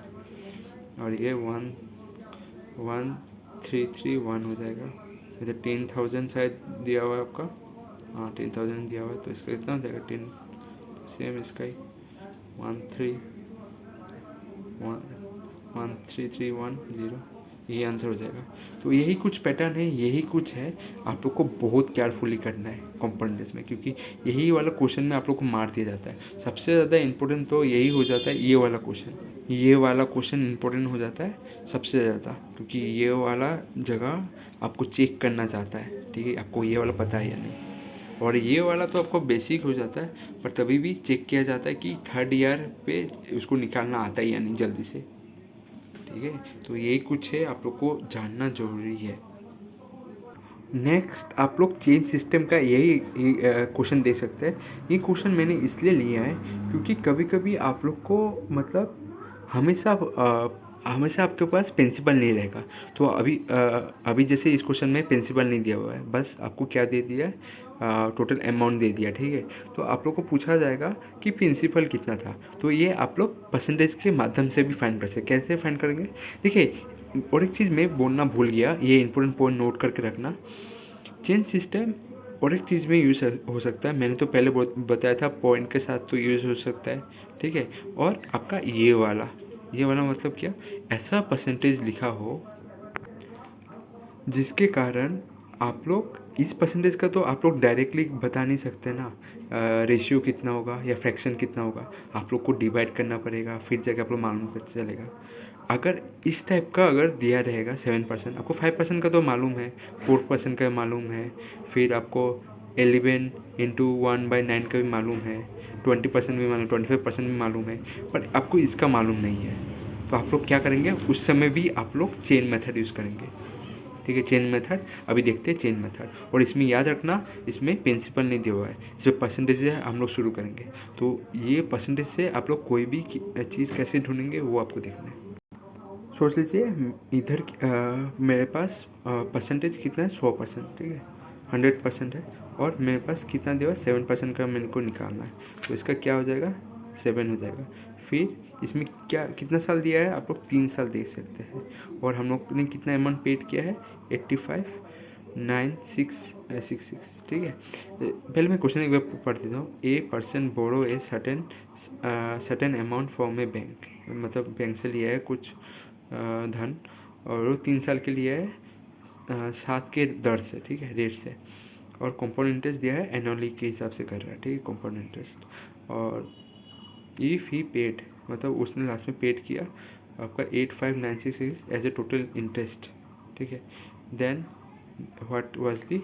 Speaker 1: और ये 11331 हो जाएगा। इधर 10,000 शायद दिया हुआ है आपका, हाँ 10,000 दिया हुआ है, तो इसका कितना हो जाएगा 10, सेम इसका ही 13310, यही आंसर हो जाएगा। तो यही कुछ पैटर्न है, यही कुछ है, आप लोग को बहुत केयरफुली करना है कंपाउंड इंटरेस्ट में, क्योंकि यही वाला क्वेश्चन में आप लोग को मार दिया जाता है। सबसे ज़्यादा इंपॉर्टेंट तो यही हो जाता है, ये वाला क्वेश्चन इंपॉर्टेंट हो जाता है सबसे ज़्यादा, क्योंकि ये वाला जगह आपको चेक करना चाहता है, ठीक है, आपको ये वाला पता है या नहीं। और ये वाला तो आपको बेसिक हो जाता है, पर तभी भी चेक किया जाता है कि 3rd ईयर पे उसको निकालना आता है या नहीं जल्दी से, ठीक है। तो यही कुछ है, आप लोग को जानना जरूरी है। नेक्स्ट आप लोग चेंज सिस्टम का यही क्वेश्चन दे सकते हैं। ये क्वेश्चन मैंने इसलिए लिया है क्योंकि कभी कभी आप लोग को मतलब हमेशा हमेशा आपके पास प्रिंसिपल नहीं रहेगा। तो अभी जैसे इस क्वेश्चन में प्रिंसिपल नहीं दिया हुआ है, बस आपको क्या दे दिया है, टोटल अमाउंट दे दिया, ठीक है। तो आप लोग को पूछा जाएगा कि प्रिंसिपल कितना था, तो ये आप लोग परसेंटेज के माध्यम से भी फाइंड कर सकते। कैसे फाइंड करेंगे, देखिए, और एक चीज़ मैं बोलना भूल गया, ये इंपॉर्टेंट पॉइंट नोट करके रखना। चेंज सिस्टम और एक चीज़ में यूज़ हो सकता है, मैंने तो पहले बताया था पॉइंट के साथ तो यूज़ हो सकता है, ठीक है। और आपका ये वाला मतलब क्या, ऐसा परसेंटेज लिखा हो जिसके कारण आप लोग इस परसेंटेज का तो आप लोग डायरेक्टली बता नहीं सकते ना, रेशियो कितना होगा या फ्रैक्शन कितना होगा, आप लोग को डिवाइड करना पड़ेगा, फिर जाके आप लोग मालूम चलेगा। अगर इस टाइप का अगर दिया रहेगा 7%, आपको 5% का तो मालूम है, 4% का मालूम है, फिर आपको 11 × 1/9 का भी मालूम है, 20% भी मालूम, 25% भी मालूम है, पर आपको इसका मालूम नहीं है। तो आप लोग क्या करेंगे, उस समय भी आप लोग चेन मेथड यूज़ करेंगे, ठीक है। चेन मेथड अभी देखते हैं, चेन मेथड। और इसमें याद रखना, इसमें प्रिंसिपल नहीं दिया हुआ है, इसमें परसेंटेज से हम लोग शुरू करेंगे। तो ये परसेंटेज से आप लोग कोई भी चीज़ कैसे ढूंढेंगे वो आपको देखना है। सोच लीजिए मेरे पास परसेंटेज कितना है, 100%, ठीक है, 100% है। और मेरे पास कितना दिया हुआ है 7% का मेरे को निकालना है, तो इसका क्या हो जाएगा 7 हो जाएगा। फिर इसमें क्या कितना साल दिया है आप लोग 3 साल देख सकते हैं, और हम लोग ने कितना अमाउंट पेड किया है 85,966, ठीक है। पहले मैं क्वेश्चन एक बार पढ़ देता हूँ। A person borrow a certain amount from a bank, मतलब बैंक से लिया है कुछ धन, और वो 3 साल के लिए है 7 के दर से, ठीक है, रेट से, और कंपाउंड इंटरेस्ट दिया है एनुअली के हिसाब से कर रहा है, ठीक है, कंपाउंड इंटरेस्ट। और इफ़ ही पेड, मतलब उसने लास्ट में पेड किया आपका 85,966 एज ए टोटल इंटरेस्ट, ठीक है। Then what was the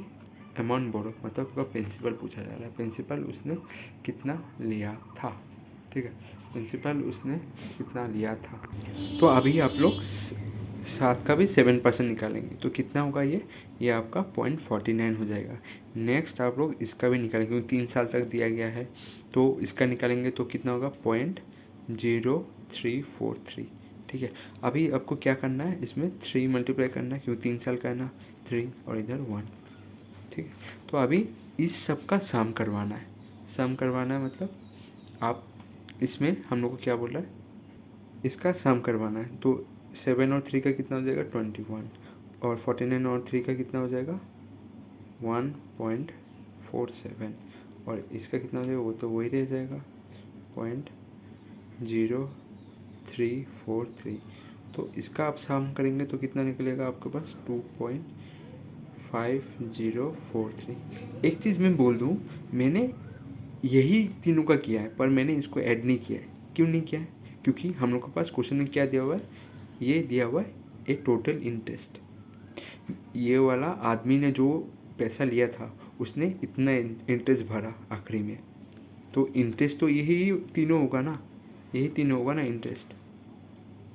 Speaker 1: amount borrow, मतलब आपका प्रिंसिपल पूछा जा रहा है, प्रिंसिपल उसने कितना लिया था, ठीक है, प्रिंसिपल उसने कितना लिया था। तो अभी आप लोग 7 का भी 7% निकालेंगे, तो कितना होगा ये आपका 0.49 हो जाएगा। नेक्स्ट आप लोग इसका भी निकालेंगे, क्योंकि 3 साल तक दिया गया है, तो इसका निकालेंगे तो कितना होगा 0.0343, ठीक है। अभी आपको क्या करना है, इसमें 3 मल्टीप्लाई करना है, क्योंकि 3 साल का है ना, 3 और इधर 1, ठीक है। तो अभी इस सब का सम करवाना है, सम करवाना है मतलब आप इसमें हम लोग को क्या बोल रहा है, इसका सम करवाना है। तो 7 और 3 का कितना हो जाएगा 21, और 49 और 3 का कितना हो जाएगा 1.47, और इसका कितना हो जाएगा, वो तो वही रह जाएगा 0.0343। तो इसका आप सम करेंगे तो कितना निकलेगा आपके पास 2.5043। एक चीज़ मैं बोल दूँ, मैंने यही तीनों का किया है, पर मैंने इसको ऐड नहीं किया है। क्यों नहीं किया है, क्योंकि हम लोग के पास क्वेश्चन में क्या दिया हुआ है, ये दिया हुआ है ए टोटल इंटरेस्ट। ये वाला आदमी ने जो पैसा लिया था उसने इतना इंटरेस्ट भरा आखिरी में, तो इंटरेस्ट तो यही तीनों होगा ना, यही तीनों होगा ना इंटरेस्ट,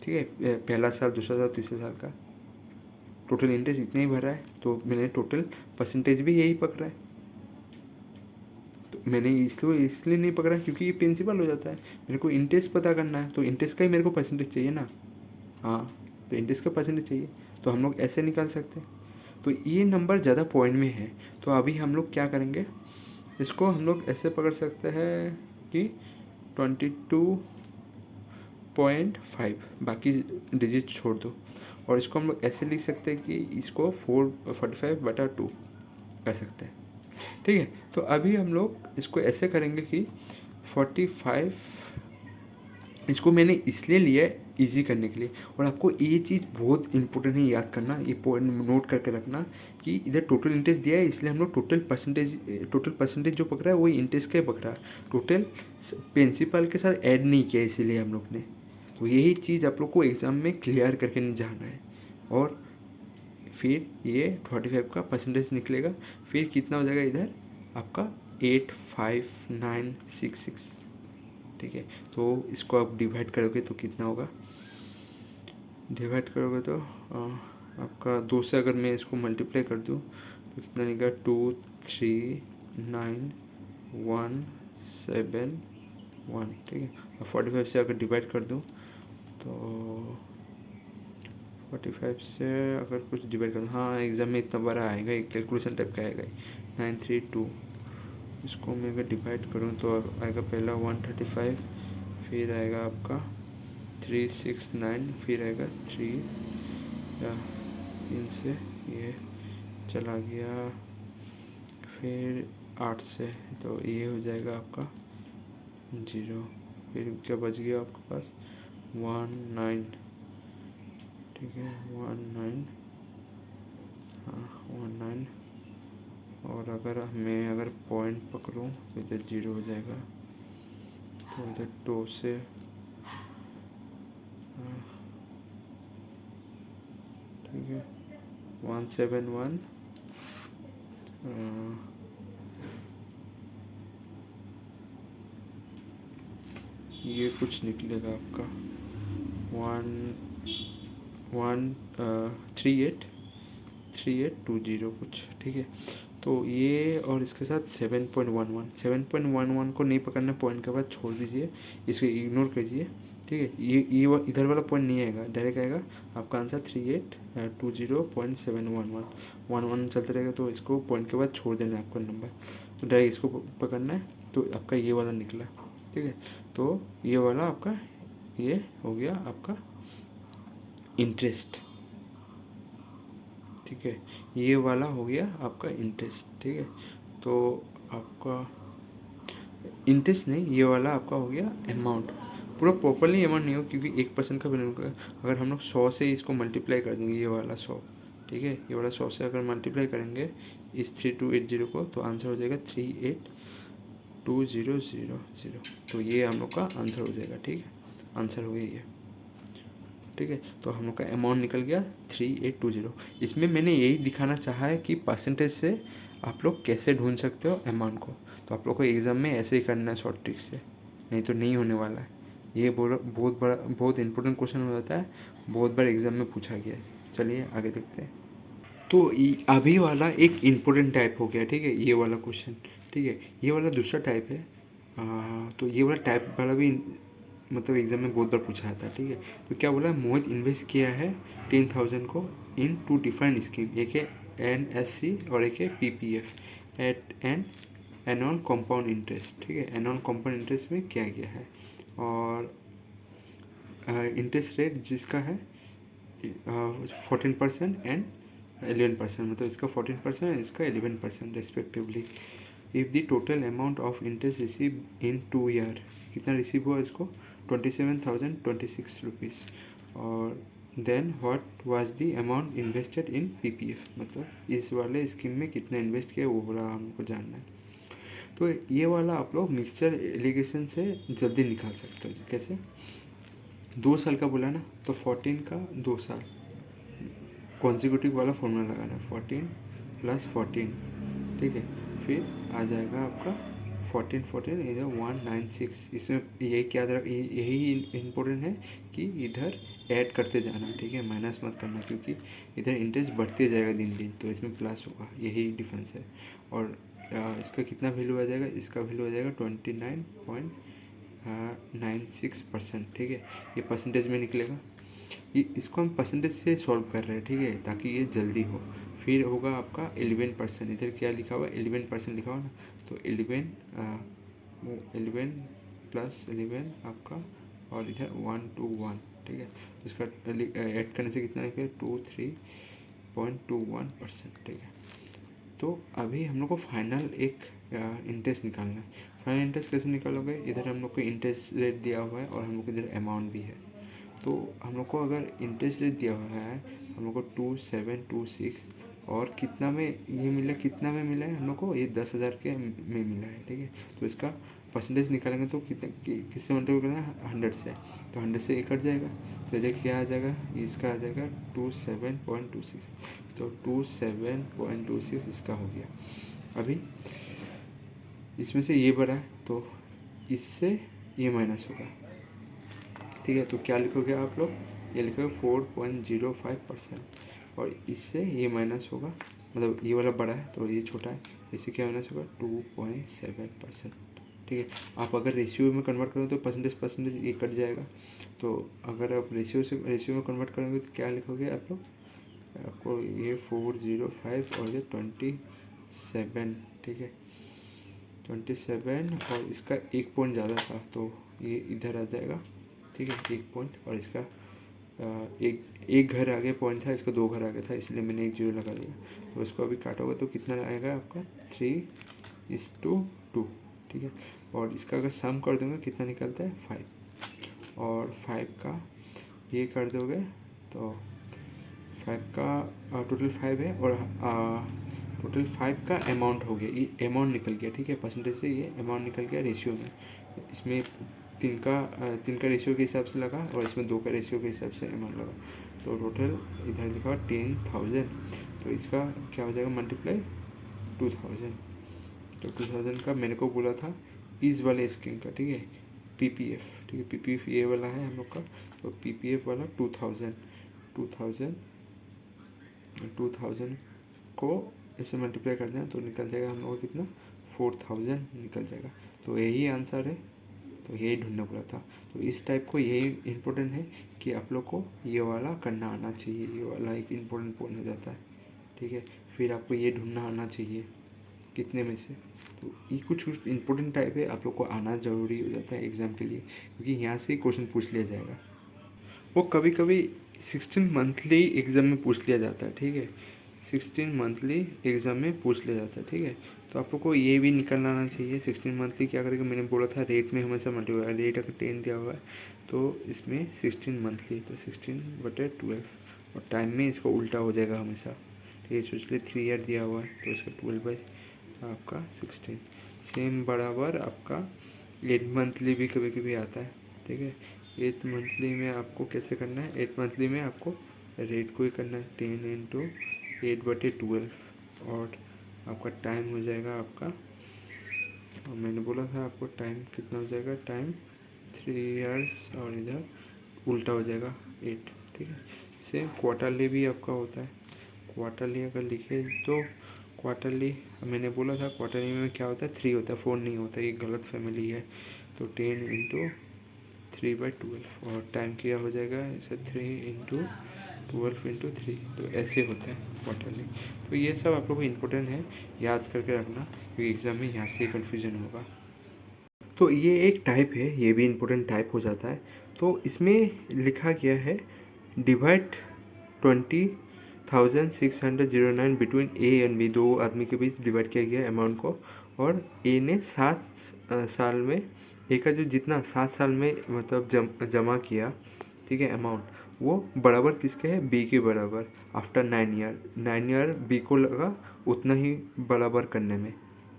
Speaker 1: ठीक है। पहला साल, दूसरा साल, तीसरा साल का टोटल इंटरेस्ट इतना ही भरा है, तो मैंने टोटल परसेंटेज भी यही पकड़ा है। तो मैंने इसलिए नहीं पकड़ा क्योंकि ये प्रिंसिपल हो जाता है, मेरे को इंटरेस्ट पता करना है, तो इंटरेस्ट का ही मेरे को परसेंटेज चाहिए ना, हाँ, तो इंटरेस्ट का परसेंटेज चाहिए, तो हम लोग ऐसे निकाल सकते हैं। तो ये नंबर ज़्यादा पॉइंट में है, तो अभी हम लोग क्या करेंगे, इसको हम लोग ऐसे पकड़ सकते हैं कि 22.5, बाकी डिजिट छोड़ दो, और इसको हम लोग ऐसे लिख सकते हैं कि इसको 445/2 कर सकते हैं, ठीक है। तो अभी हम लोग इसको ऐसे करेंगे कि 45, इसको मैंने इसलिए लिया है इजी करने के लिए, और आपको ये चीज़ बहुत इंपॉर्टेंट है याद करना, ये पॉइंट नोट करके रखना कि इधर टोटल इंटरेस्ट दिया है, इसलिए हम लोग टोटल परसेंटेज जो पकड़ा है वही इंटरेस्ट का ही पकड़ा है, टोटल प्रिंसिपल के साथ ऐड नहीं किया, इसीलिए हम लोग ने। तो यही चीज़ आप लोग को एग्ज़ाम में क्लियर करके नहीं जाना है, और फिर ये 45 का परसेंटेज निकलेगा, फिर कितना हो जाएगा इधर आपका 85966, ठीक है। तो इसको आप डिवाइड करोगे तो कितना होगा, डिवाइड करोगे तो आपका 2 से अगर मैं इसको मल्टीप्लाई कर दूँ तो कितना निकलेगा 239,171, ठीक है। और 45 से अगर डिवाइड कर दूँ तो 45 से अगर कुछ डिवाइड कर दूँ, हाँ एग्ज़ाम में इतना बड़ा आएगा, एक कैलकुलेशन टाइप का आएगा 932, इसको मैं अगर डिवाइड करूँ तो आएगा पहला 135, फिर आएगा आपका 369, फिर आएगा 3, इनसे ये चला गया, फिर 8 से, तो ये हो जाएगा आपका 0, फिर क्या बच गया आपके पास 19, ठीक है 19, हाँ 19, और अगर पॉइंट पकड़ूँ तो इधर 0 हो जाएगा, तो इधर 2 से ठीक है 171, ये कुछ निकलेगा आपका 3820 कुछ, ठीक है। तो ये और इसके साथ 7.11 को नहीं पकड़ना, पॉइंट के बाद छोड़ दीजिए, इसको इग्नोर कीजिए, ठीक है। ये इधर वाला पॉइंट नहीं आएगा, डायरेक्ट आएगा आपका आंसर 3820.711 चलता रहेगा। तो इसको पॉइंट के बाद छोड़ देना है आपका नंबर, तो डायरेक्ट इसको पकड़ना है। तो आपका ये वाला निकला, ठीक है। तो ये वाला आपका ये हो गया आपका इंटरेस्ट, ठीक है। ये वाला हो गया आपका इंटरेस्ट, ठीक है। तो आपका इंटरेस्ट नहीं, ये वाला आपका हो गया अमाउंट। पूरा प्रॉपरली अमाउंट नहीं हो, क्योंकि 1% का वैल्यू होगा। अगर हम लोग 100 से इसको मल्टीप्लाई कर देंगे, ये वाला 100, ठीक है, ये वाला 100 से अगर मल्टीप्लाई करेंगे इस 3280 को, तो आंसर हो जाएगा 382000। तो ये हम लोग का आंसर हो जाएगा, ठीक है। आंसर हो गया ये, ठीक है। तो हम लोग का अमाउंट निकल गया 3820। इसमें मैंने यही दिखाना चाहा है कि परसेंटेज से आप लोग कैसे ढूंढ सकते हो अमाउंट को। तो आप लोग को एग्ज़ाम में ऐसे ही करना है शॉर्ट ट्रिक से, नहीं तो नहीं होने वाला है। ये बहुत बड़ा बहुत इंपॉर्टेंट क्वेश्चन हो जाता है, बहुत बार एग्ज़ाम में पूछा गया है। चलिए आगे देखते हैं। तो अभी वाला एक इम्पोर्टेंट टाइप हो गया, ठीक है, ये वाला क्वेश्चन, ठीक है। ये वाला दूसरा टाइप है। तो ये वाला टाइप वाला भी मतलब एग्जाम में बहुत बार पूछा आता है, ठीक है। तो क्या बोला, मोहित इन्वेस्ट किया है 10,000 को इन 2 डिफरेंट स्कीम, एक है NSC और एक है PPF at an annual compound interest, ठीक है। एनुअल कंपाउंड इंटरेस्ट में क्या गया है, और इंटरेस्ट रेट जिसका है 14% एंड 11%, मतलब इसका 14% इसका 11% respectively. If the total amount of interest receive in 2 year, कितना रिसीव हुआ इसको 27,026 रुपीज़। और then what was the amount invested in PPF, मतलब इस वाले स्कीम में कितना इन्वेस्ट किया वो वाला हमको जानना है। तो ये वाला आप लोग मिक्सचर एलिगेशन से जल्दी निकाल सकते हो। कैसे, 2 साल का बोला ना, तो 14 का 2 साल कॉन्जिक्यूटिव वाला फॉर्मूला लगाना है, 14 + 14, ठीक है। फिर आ जाएगा आपका 14 इधर 196। इसमें यही क्या यही इम्पोर्टेंट है कि इधर ऐड करते जाना, ठीक है, माइनस मत करना, क्योंकि इधर इंटरेस्ट बढ़ते जाएगा दिन दिन, तो इसमें प्लस होगा, यही डिफरेंस है। और इसका कितना वैल्यू आ जाएगा, इसका वैल्यू आ जाएगा 29.96%, ठीक है। ये परसेंटेज में निकलेगा। ये इसको हम परसेंटेज से सॉल्व कर रहे हैं, ठीक है, ताकि ये जल्दी हो। फिर होगा आपका 11%, इधर क्या लिखा हुआ है 11% लिखा हुआ ना, तो 11 + 11 आपका, और इधर 121, ठीक है। तो इसका ऐड करने से कितना निकलेगा 23.21%, ठीक है। तो अभी हम लोग को फाइनल एक इंटरेस्ट निकालना है। फाइनल इंटरेस्ट कैसे निकालोगे, इधर हम लोग को इंटरेस्ट रेट दिया हुआ है और हम लोग को इधर अमाउंट भी है। तो हम लोग को अगर इंटरेस्ट रेट दिया हुआ है हम लोग को 2726, और कितना में ये मिला, कितना में मिला है हम लोग को, ये 10,000 के में मिला है, ठीक है। तो इसका परसेंटेज निकालेंगे तो कितना किससे मल्टीप्लाई करना है 100 से, तो 100 से 1 कट जाएगा, तो इधर क्या आ जाएगा, इसका आ जाएगा 27.26, तो 27.26 इसका हो गया। अभी इसमें से ये बड़ा है तो इससे ये माइनस होगा, ठीक है। तो क्या लिखोगे आप लोग, ये लिखोगे 4.05%, और इससे ये माइनस होगा, मतलब ये वाला बड़ा है तो ये छोटा है, इससे क्या माइनस होगा 2.7%, ठीक है। आप अगर रेशियो में कन्वर्ट करोगे तो परसेंटेज ये कट जाएगा। तो अगर आप रेशियो में कन्वर्ट करोगे तो क्या लिखोगे आप लोग, आपको ये 405 और ये 27, ठीक है, 27, और इसका 1 पॉइंट ज़्यादा था तो ये इधर आ जाएगा, ठीक है, 1 पॉइंट, और इसका एक घर आगे पॉइंट था, इसका 2 घर आगे था, इसलिए मैंने 1 0 लगा दिया। तो इसको अभी काटोगे तो कितना आएगा आपका 3:2, ठीक है। और इसका अगर सम कर दोगे कितना निकलता है 5, और 5 का ये कर दोगे तो 5 का टोटल 5 है, और टोटल 5 का अमाउंट हो गया, ये अमाउंट निकल गया, ठीक है। परसेंटेज से ये अमाउंट निकल गया रेशियो में। इसमें 3 का रेशियो के हिसाब से लगा, और इसमें 2 का रेशियो के हिसाब से अमाउंट लगा, तो टोटल इधर लिखा हुआ 10,000, तो इसका क्या हो जाएगा मल्टीप्लाई 2,000, तो 2,000 का मैंने को बोला था इस वाले स्कीम का, ठीक है, PPF, ठीक है, PPF ये वाला है हम लोग का, तो PPF वाला 2,000 को ऐसे मल्टीप्लाई कर दें तो निकल जाएगा हम लोग कितना 4000 निकल जाएगा। तो यही आंसर है, तो यही ढूंढने बोला था। तो इस टाइप को यही इम्पोर्टेंट है कि आप लोग को ये वाला करना आना चाहिए, ये वाला एक इम्पोर्टेंट पॉइंट हो जाता है, ठीक है। फिर आपको ये ढूंढना आना चाहिए कितने में से। तो ये कुछ कुछ इम्पोर्टेंट टाइप है, आप लोग को आना ज़रूरी हो जाता है एग्ज़ाम के लिए, क्योंकि यहाँ से ही क्वेश्चन पूछ लिया जाएगा। वो कभी कभी 16 मंथली एग्ज़ाम में पूछ लिया जाता है, ठीक है। 16 मंथली एग्ज़ाम में पूछ लिया जाता है, ठीक है। तो आप लोग को ये भी निकलना आना चाहिए 16 मंथली क्या करेगा। मैंने बोला था रेट में हमेशा मल्टीप्लाई, रेट अगर 10 दिया हुआ है तो इसमें 16 मंथली, तो 16/12 और टाइम में इसका उल्टा हो जाएगा हमेशा, ठीक है। सोच 3 ईयर दिया हुआ है तो इसका 12/16 सेम बराबर आपका 8 मंथली भी कभी कभी आता है, ठीक है। 8 मंथली में आपको कैसे करना है, 8 मंथली में आपको रेट को ही करना है 10 इंटू 8/12 और आपका टाइम हो जाएगा आपका, और मैंने बोला था आपको टाइम कितना हो जाएगा, टाइम 3 ईयर्स और इधर उल्टा हो जाएगा 8, ठीक है। सेम क्वार्टरली भी आपका होता है। क्वार्टरली अगर लिखे तो क्वार्टरली मैंने बोला था क्वार्टरली में क्या होता है 3 होता है, 4 नहीं होता, ये गलत फैमिली है। तो 10 इंटू 3/12 और टाइम क्या हो जाएगा ऐसे 3 इंटू 12/3, तो ऐसे होता है क्वार्टरली। तो ये सब आप लोग को इम्पोर्टेंट है, याद करके रखना, क्योंकि एग्ज़ाम में यहाँ से कन्फ्यूजन होगा। तो ये एक टाइप है, ये भी इम्पोर्टेंट टाइप हो जाता है। तो इसमें लिखा गया है divide 20,609 between A and B, दो आदमी के बीच डिवाइड किया गया अमाउंट को, और ए ने 7 साल में, ए का जो जितना 7 साल में मतलब जमा किया, ठीक है, अमाउंट, वो बराबर किसके है, बी के बराबर। आफ्टर 9 ईयर बी को लगा उतना ही बराबर करने में,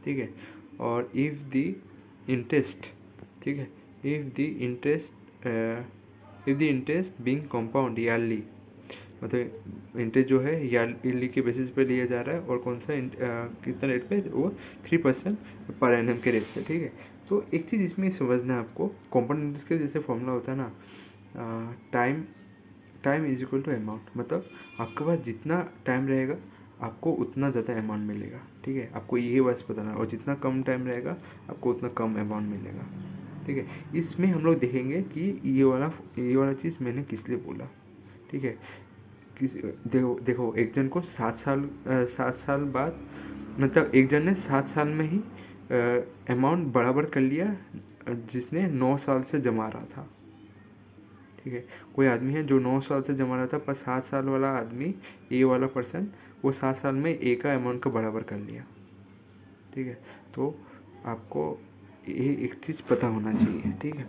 Speaker 1: ठीक है। और इफ़ दी इंटरेस्ट, ठीक है, if the interest being compound yearly, मतलब इंटरेस्ट जो है ईयरली के बेसिस पे लिया जा रहा है, और कौन सा कितना रेट पे, वो 3% पर एनम के रेट पे, ठीक है। तो एक चीज़ इसमें समझना है आपको, कंपाउंड इंटरेस्ट के जैसे फॉर्मूला होता है ना, time is equal to amount, मतलब आपके पास जितना टाइम रहेगा आपको उतना ज़्यादा अमाउंट मिलेगा, ठीक है। आपको ये बस बताना है, और जितना कम टाइम रहेगा आपको उतना कम अमाउंट मिलेगा, ठीक है। इसमें हम लोग देखेंगे कि ये वाला चीज़ मैंने किस लिए बोला, ठीक है। देखो एक जन को 7 साल बाद, मतलब एक जन ने 7 साल में ही अमाउंट बराबर कर लिया जिसने 9 साल से जमा रहा था, ठीक है। कोई आदमी है जो 9 साल से जमा रहा था, पर 7 साल वाला आदमी, ए वाला पर्सन, वो 7 साल में ए का अमाउंट का बराबर कर लिया, ठीक है। तो आपको ये एक चीज़ पता होना चाहिए, ठीक है।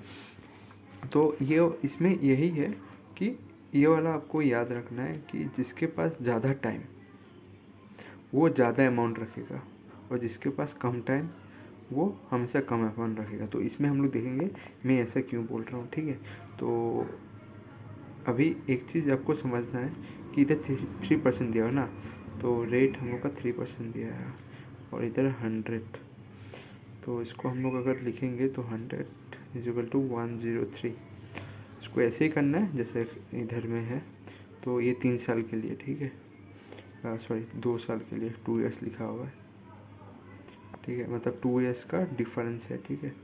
Speaker 1: तो ये इसमें यही है कि ये वाला आपको याद रखना है कि जिसके पास ज़्यादा टाइम वो ज़्यादा अमाउंट रखेगा, और जिसके पास कम टाइम वो हमेशा कम अमाउंट रखेगा। तो इसमें हम लोग देखेंगे मैं ऐसा क्यों बोल रहा हूँ, ठीक है। तो अभी एक चीज़ आपको समझना है कि इधर 3% दिया है ना, तो रेट हम लोग का 3% दिया है, और इधर 100, तो इसको हम लोग अगर लिखेंगे तो 100 = 103, इसको ऐसे ही करना है जैसे इधर में है। तो ये 3 साल के लिए, ठीक है, सॉरी 2 साल के लिए 2 ईयर्स लिखा हुआ है, ठीक है, मतलब 2 ईयर्स का डिफरेंस है, ठीक है।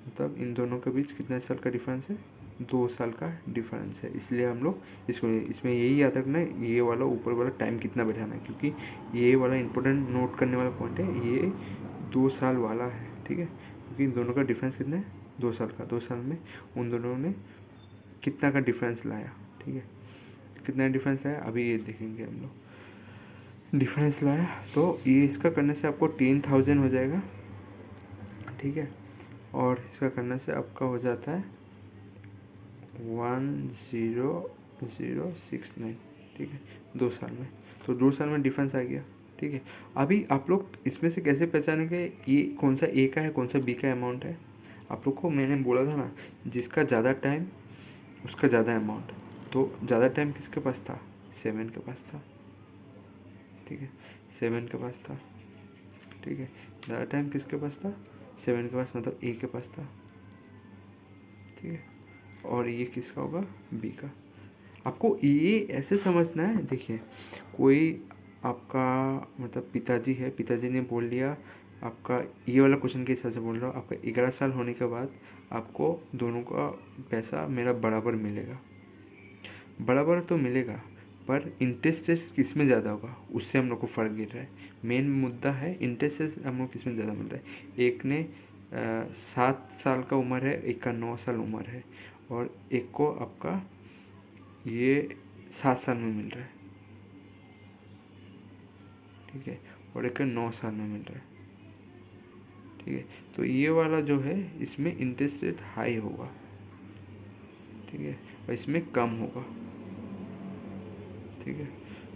Speaker 1: मतलब इन दोनों के बीच कितने साल का डिफरेंस है, 2 साल का डिफरेंस है। इसलिए हम लोग इसको, इसमें यही याद रखना है ये वाला ऊपर वाला टाइम कितना बैठाना है, क्योंकि ये वाला इंपॉर्टेंट नोट करने वाला पॉइंट है, ये 2 साल वाला है, ठीक है। क्योंकि इन दोनों का डिफरेंस कितना है, 2 साल का। 2 साल में उन दोनों ने कितना का डिफरेंस लाया, ठीक है, कितना डिफरेंस लाया अभी ये देखेंगे हम लोग। डिफरेंस लाया तो ये इसका करने से आपको 10,000 हो जाएगा, ठीक है, और इसका करने से आपका हो जाता है 10069, ठीक है, 2 साल में। तो 2 साल में डिफरेंस आ गया, ठीक है। अभी आप लोग इसमें से कैसे पहचानेंगे ये कौन सा ए का है कौन सा बी का अमाउंट है। आप लोग को मैंने बोला था ना, जिसका ज़्यादा टाइम उसका ज़्यादा अमाउंट। तो ज़्यादा टाइम किसके पास था, 7 के पास था, ठीक है, 7 के पास था, ठीक है। ज़्यादा टाइम किसके पास था, 7 के पास, मतलब ए के पास था, ठीक है। और ये किसका होगा, बी का। आपको ये ऐसे समझना है, देखिए कोई आपका मतलब पिताजी है, पिताजी ने बोल दिया आपका ये वाला क्वेश्चन के हिसाब से बोल रहा हूँ, आपका 11 साल होने के बाद आपको दोनों का पैसा मेरा बराबर मिलेगा। बराबर तो मिलेगा, पर इंटरेस्ट रेट किस में ज़्यादा होगा उससे हम लोग को फ़र्क गिर रहा है। मेन मुद्दा है इंटरेस्ट रेट हम लोग किस में ज़्यादा मिल रहा है। एक ने 7 साल का उम्र है, एक का 9 साल उम्र है, और एक को आपका ये 7 साल में मिल रहा है, ठीक है, और एक का 9 साल में मिल रहा है, ठीक है। तो ये वाला जो है इसमें इंटरेस्ट रेट हाई होगा, ठीक है, और इसमें कम होगा, ठीक है।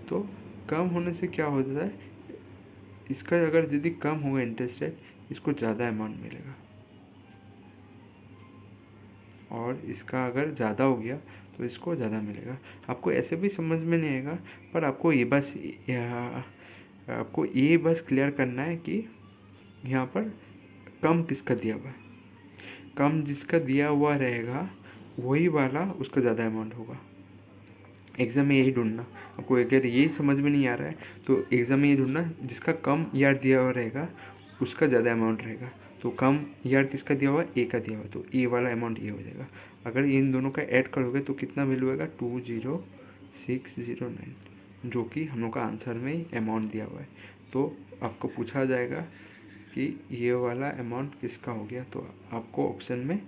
Speaker 1: तो कम होने से क्या हो जाता है, इसका अगर यदि कम होगा इंटरेस्ट रेट, इसको ज़्यादा अमाउंट मिलेगा, और इसका अगर ज़्यादा हो गया तो इसको ज़्यादा मिलेगा। आपको ऐसे भी समझ में नहीं आएगा, पर आपको ये बस क्लियर करना है कि यहाँ पर कम किसका दिया हुआ है। कम जिसका दिया हुआ रहेगा वही वाला उसका ज़्यादा अमाउंट होगा। एग्ज़ाम में यही ढूंढना, आपको अगर यही समझ में नहीं आ रहा है तो एग्ज़ाम में ये ढूंढना जिसका कम ईयर दिया हुआ रहेगा उसका ज़्यादा अमाउंट रहेगा। तो कम ईयर किसका दिया हुआ है, ए का दिया हुआ, तो ए वाला अमाउंट ये हो जाएगा। अगर इन दोनों का ऐड करोगे तो कितना वैल्यू आएगा, 20609, जो कि हम लोग का आंसर में अमाउंट दिया हुआ है। तो आपको पूछा जाएगा कि ये वाला अमाउंट किसका हो गया, तो आपको ऑप्शन में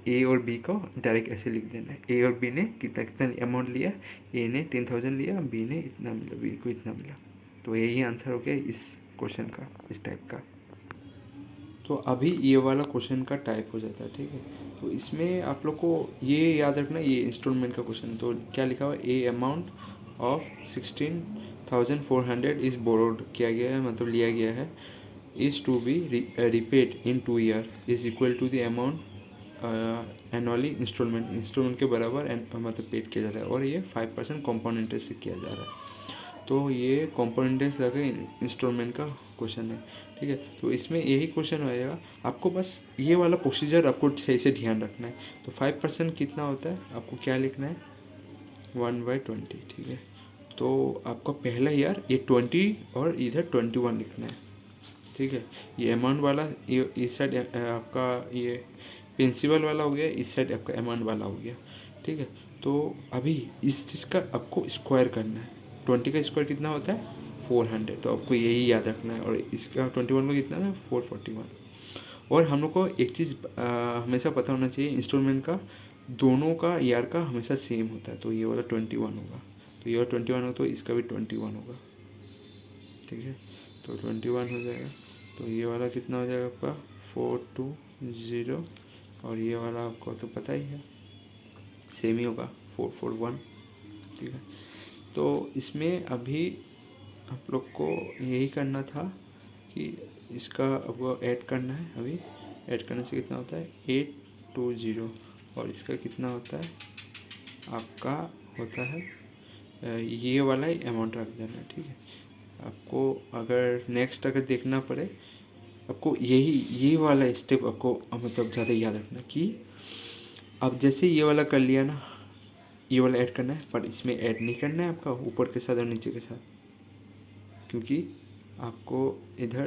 Speaker 1: ए और बी को डायरेक्ट ऐसे लिख देना है। ए और बी ने कितना कितना अमाउंट लिया, ए ने 10,000 लिया, बी ने इतना मिला, बी को इतना मिला। तो यही आंसर हो गया इस क्वेश्चन का, इस टाइप का। तो अभी ये वाला क्वेश्चन का टाइप हो जाता है, ठीक है। तो इसमें आप लोग को ये याद रखना, ये इंस्टॉलमेंट का क्वेश्चन। तो क्या लिखा हुआ है, a amount of 16,400 is borrowed किया गया है, मतलब लिया गया है, is to be repaid in 2 year is equal to the amount annually installment के बराबर मतलब पेड किया जा रहा है, और ये 5% कॉम्पाउंड इंटरेस्ट से किया जा रहा है। तो ये कॉम्पाउंड इंटरेस्ट लगे इंस्टॉलमेंट का क्वेश्चन है, ठीक है। तो इसमें यही क्वेश्चन आएगा, आपको बस ये वाला प्रोसीजर आपको सही से ध्यान रखना है। तो 5% कितना होता है, आपको क्या लिखना है, 1/20, ठीक है। तो आपका पहला ईयर ये 20 और इधर 21 लिखना है, ठीक है। ये अमाउंट वाला ये इस साइड आपका ये प्रिंसिपल वाला हो गया, इस साइड आपका अमाउंट वाला हो गया, ठीक है। तो अभी इस चीज़ का आपको स्क्वायर करना है। 20 का स्क्वायर कितना होता है, 400, तो आपको यही याद रखना है। और इसका 21 का कितना था, 441। और हम लोग को एक चीज़ हमेशा पता होना चाहिए, इंस्टॉलमेंट का दोनों का ईयर का हमेशा सेम होता है। तो ये वाला 21 होगा, तो ये वाला 21 हो, तो इसका भी 21 होगा, ठीक है। तो 21 हो जाएगा। तो ये वाला कितना हो जाएगा आपका 420, और ये वाला आपको तो पता ही है सेम ही होगा 441, ठीक है। तो इसमें अभी आप लोग को यही करना था कि इसका आपको ऐड करना है। अभी ऐड करने से कितना होता है 820, और इसका कितना होता है आपका होता है ये वाला ही अमाउंट रख देना है, ठीक है। आपको अगर नेक्स्ट अगर देखना पड़े, आपको ये वाला स्टेप आपको मतलब ज़्यादा याद रखना कि अब जैसे ये वाला कर लिया ना, ये वाला ऐड करना है, पर इसमें ऐड नहीं करना है आपका ऊपर के साथ और नीचे के साथ, क्योंकि आपको इधर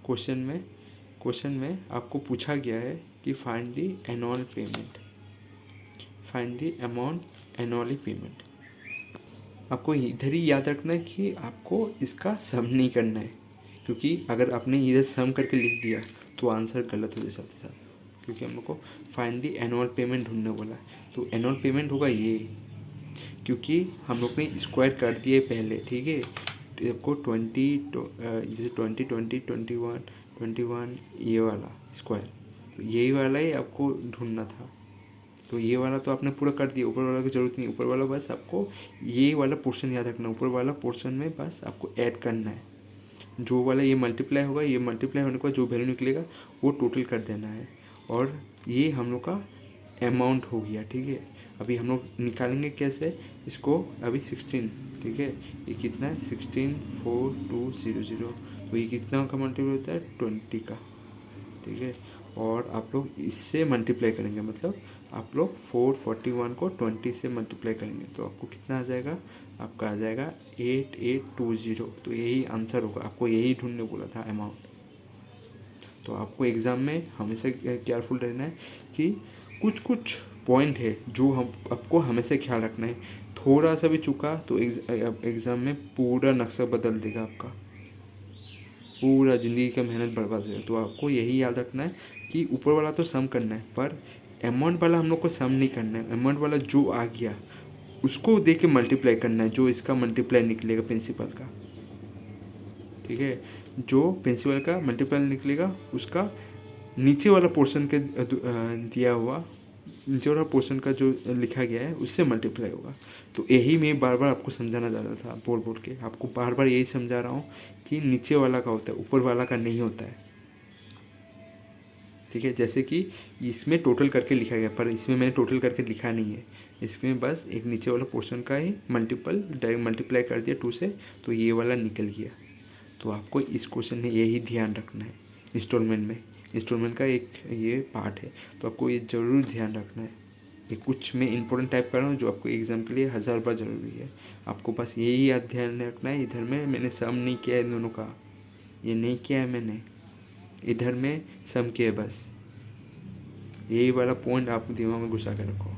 Speaker 1: क्वेश्चन में आपको पूछा गया है कि find the annual payment, find the amount annually payment. आपको इधर ही याद रखना है कि आपको इसका सम नहीं करना है, क्योंकि अगर आपने इधर सम करके लिख दिया तो आंसर गलत हो जाए साथ ही साथ, क्योंकि हम लोग को फाइंड दी एनुअल पेमेंट ढूंढने बोला है। तो एनुअल पेमेंट होगा ये, क्योंकि हम लोग ने स्क्वायर कर दिए पहले, ठीक है। आपको 20 जैसे 20 20 21 21 ये वाला स्क्वायर, तो यही वाला ही आपको ढूंढना था। तो ये वाला तो आपने पूरा कर दिया, ऊपर वाला की जरूरत नहीं। ऊपर वाला बस आपको ये वाला पोर्शन याद रखना, ऊपर वाला पोर्शन में बस आपको ऐड करना है। जो वाला ये मल्टीप्लाई होगा, ये मल्टीप्लाई होने के बाद जो वैल्यू निकलेगा वो टोटल कर देना है, और ये हम लोग का अमाउंट हो गया, ठीक है। अभी हम लोग निकालेंगे कैसे इसको, अभी 16, ठीक है। ये कितना है 164200, तो ये कितना का मल्टीप्लाई होता है 20 का, ठीक है। और आप लोग इससे मल्टीप्लाई करेंगे, मतलब आप लोग 441 को 20 से मल्टीप्लाई करेंगे तो आपको कितना आ जाएगा, आपका आ जाएगा 8820। तो यही आंसर होगा, आपको यही ढूंढने बोला था अमाउंट। तो आपको एग्ज़ाम में हमेशा केयरफुल रहना है कि कुछ कुछ पॉइंट है जो हम आपको हमेशा ख्याल रखना है। थोड़ा सा भी चूका तो एग्ज़ाम में पूरा नक्शा बदल देगा आपका, पूरा ज़िंदगी का मेहनत बर्बाद हो जाएगा। तो आपको यही याद रखना है कि ऊपर वाला तो सम करना है, पर अमाउंट वाला हम लोग को सम नहीं करना है। अमाउंट वाला जो आ गया उसको दे के मल्टीप्लाई करना है, जो इसका मल्टीप्लाई निकलेगा प्रिंसिपल का, ठीक है। जो प्रिंसिपल का मल्टीप्लाई निकलेगा उसका नीचे वाला पोर्शन के दिया हुआ नीचे वाला पोर्शन का जो लिखा गया है उससे मल्टीप्लाई होगा। तो यही मैं बार बार आपको समझाना चाहता था, बोल बोल के आपको बार बार यही समझा रहा हूँ कि नीचे वाला का होता है, ऊपर वाला का नहीं होता है, ठीक है। जैसे कि इसमें टोटल करके लिखा गया, पर इसमें मैंने टोटल करके लिखा नहीं है, इसमें बस एक नीचे वाला पोर्शन का ही डायरेक्ट मल्टीप्लाई कर दिया 2 से, तो ये वाला निकल गया। तो आपको इस क्वेश्चन में यही ध्यान रखना है। इंस्टॉलमेंट का एक ये पार्ट है, तो आपको ये ज़रूर ध्यान रखना है। ये कुछ मैं इंपॉर्टेंट टाइप कर रहा हूँ जो आपको एग्जाम के लिए 1000 बार ज़रूरी है। आपको बस यही याद ध्यान रखना है। इधर में मैंने सम नहीं किया है इन दोनों का, ये नहीं किया है मैंने, इधर में सम किया है बस। यही वाला पॉइंट आप दिमाग में घुसा के रखो।